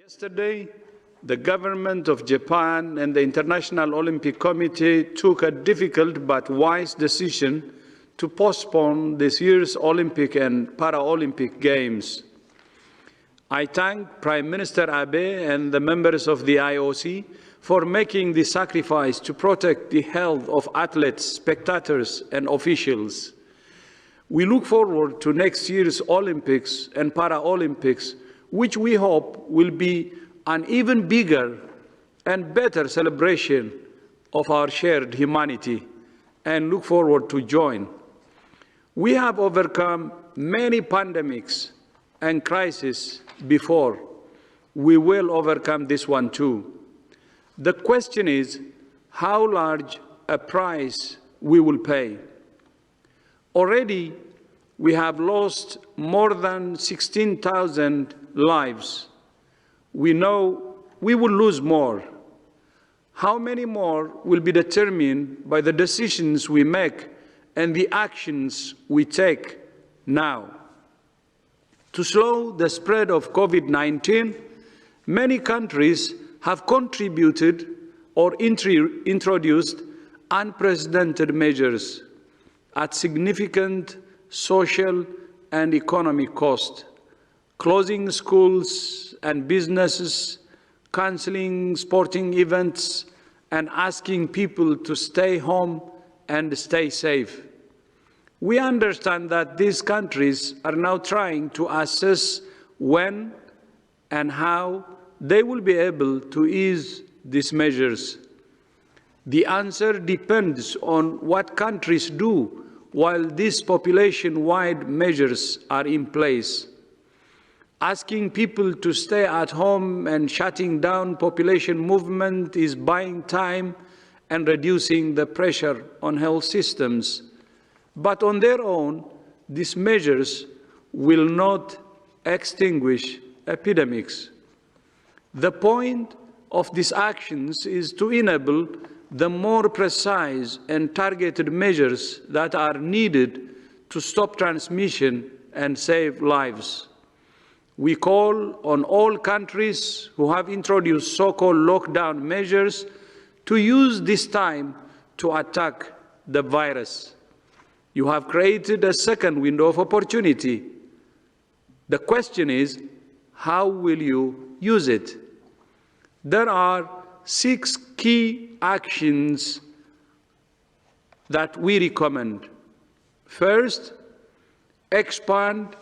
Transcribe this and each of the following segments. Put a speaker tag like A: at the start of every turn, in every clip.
A: Yesterday, the government of Japan and the International Olympic Committee took a difficult but wise decision to postpone this year's Olympic and Paralympic Games. I thank Prime Minister Abe and the members of the IOC for making the sacrifice to protect the health of athletes, spectators, and officials. We look forward to next year's Olympics and Paralympics, which we hope will be an even bigger and better celebration of our shared humanity, and look forward to join. We have overcome many pandemics and crises before. We will overcome this one too. The question is how large a price we will pay. Already, we have lost more than 16,000 lives. We know we will lose more. How many more will be determined by the decisions we make and the actions we take now. To slow the spread of COVID-19, many countries have contributed or introduced unprecedented measures at significant social and economic cost, closing schools and businesses, cancelling sporting events, and asking people to stay home and stay safe. We understand that these countries are now trying to assess when and how they will be able to ease these measures. The answer depends on what countries do while these population-wide measures are in place. Asking people to stay at home and shutting down population movement is buying time and reducing the pressure on health systems. But on their own, these measures will not extinguish epidemics. The point of these actions is to enable the more precise and targeted measures that are needed to stop transmission and save lives. We call on all countries who have introduced so-called lockdown measures to use this time to attack the virus. You have created a second window of opportunity. The question is, how will you use it? There are 6 key actions that we recommend. First, expand,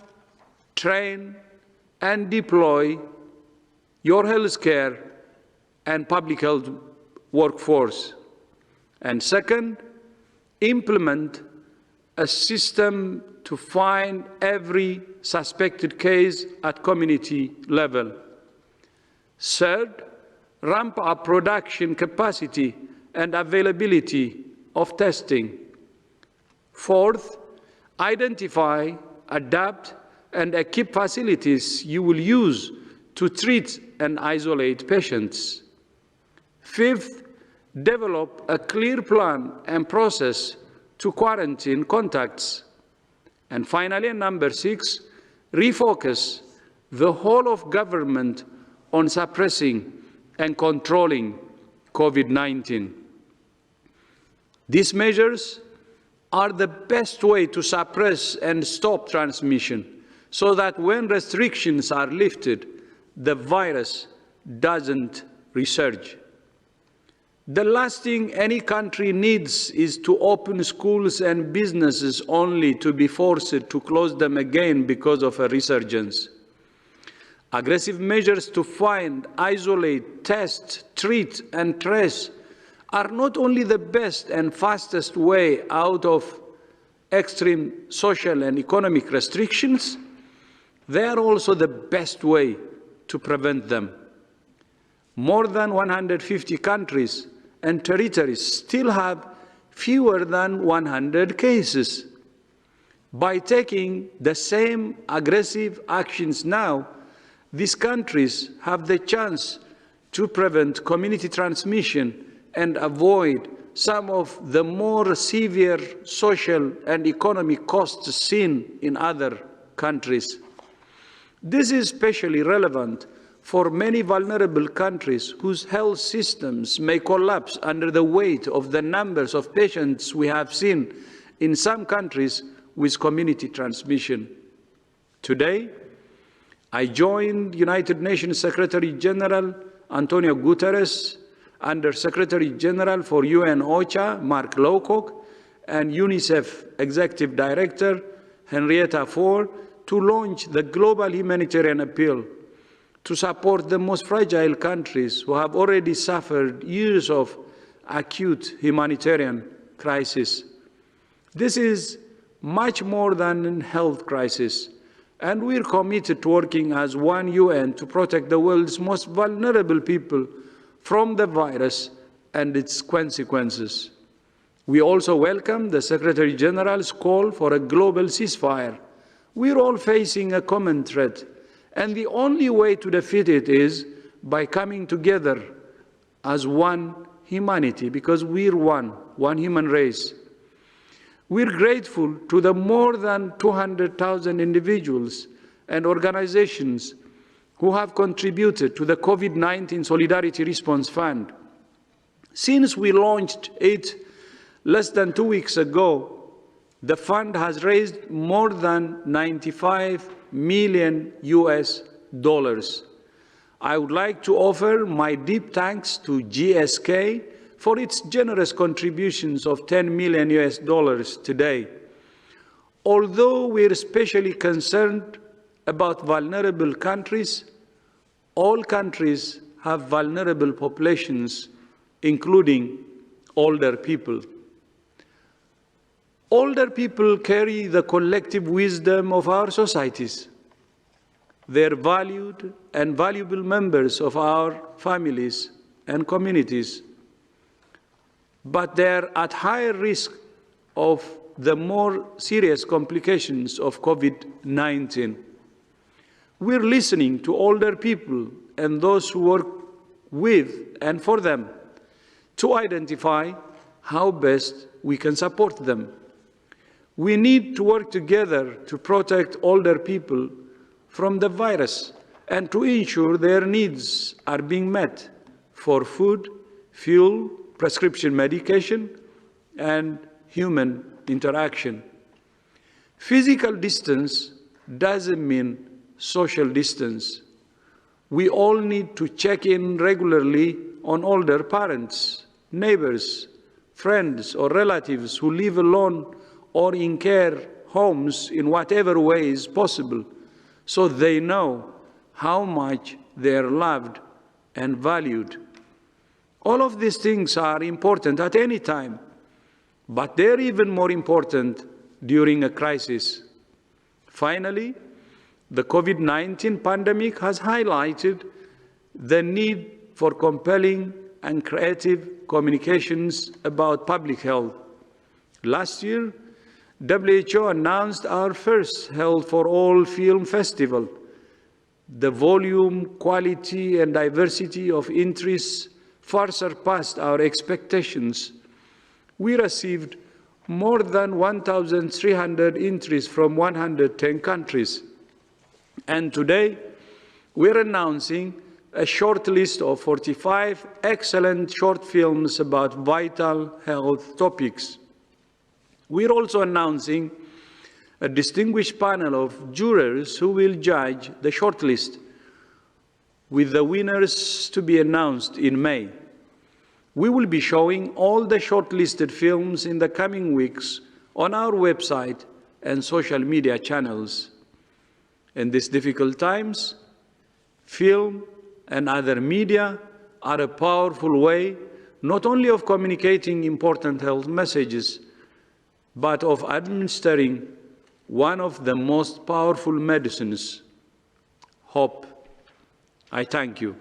A: train, and deploy your healthcare and public health workforce. And second, implement a system to find every suspected case at community level. Third, ramp up production capacity and availability of testing. Fourth, identify, adapt, and equip facilities you will use to treat and isolate patients. Fifth, develop a clear plan and process to quarantine contacts. And finally, number 6, refocus the whole of government on suppressing and controlling COVID-19. These measures are the best way to suppress and stop transmission so that when restrictions are lifted, the virus doesn't resurge. The last thing any country needs is to open schools and businesses only to be forced to close them again because of a resurgence. Aggressive measures to find, isolate, test, treat, and trace are not only the best and fastest way out of extreme social and economic restrictions, they are also the best way to prevent them. More than 150 countries and territories still have fewer than 100 cases. By taking the same aggressive actions now, these countries have the chance to prevent community transmission and avoid some of the more severe social and economic costs seen in other countries. This is especially relevant for many vulnerable countries whose health systems may collapse under the weight of the numbers of patients we have seen in some countries with community transmission. Today, I joined United Nations Secretary General Antonio Guterres, Under Secretary General for UN OCHA, Mark Lowcock, and UNICEF Executive Director Henrietta Fore to launch the global humanitarian appeal to support the most fragile countries who have already suffered years of acute humanitarian crisis. This is much more than a health crisis, and we're committed to working as one UN to protect the world's most vulnerable people from the virus and its consequences. We also welcome the Secretary General's call for a global ceasefire. We're all facing a common threat, and the only way to defeat it is by coming together as one humanity, because we're one human race. We're grateful to the more than 200,000 individuals and organizations who have contributed to the COVID-19 Solidarity Response Fund. Since we launched it less than 2 weeks ago, the fund has raised more than $95 million. I would like to offer my deep thanks to GSK for its generous contributions of $10 million today. Although we are especially concerned about vulnerable countries, all countries have vulnerable populations, including older people. Older people carry the collective wisdom of our societies. They're valued and valuable members of our families and communities, but they're at higher risk of the more serious complications of COVID-19. We're listening to older people and those who work with and for them to identify how best we can support them. We need to work together to protect older people from the virus and to ensure their needs are being met for food, fuel, prescription medication, and human interaction. Physical distance doesn't mean social distance. We all need to check in regularly on older parents, neighbors, friends, or relatives who live alone or in care homes in whatever way is possible, so they know how much they are loved and valued. All of these things are important at any time, but they're even more important during a crisis. Finally, the COVID-19 pandemic has highlighted the need for compelling and creative communications about public health. Last year, WHO announced our first Health for All film festival. The volume, quality, and diversity of interests far surpassed our expectations. We received more than 1,300 entries from 110 countries. And today, we're announcing a short list of 45 excellent short films about vital health topics. We're also announcing a distinguished panel of jurors who will judge the shortlist, with the winners to be announced in May. We will be showing all the shortlisted films in the coming weeks on our website and social media channels. In these difficult times, film and other media are a powerful way not only of communicating important health messages, but of administering one of the most powerful medicines, hope. I thank you.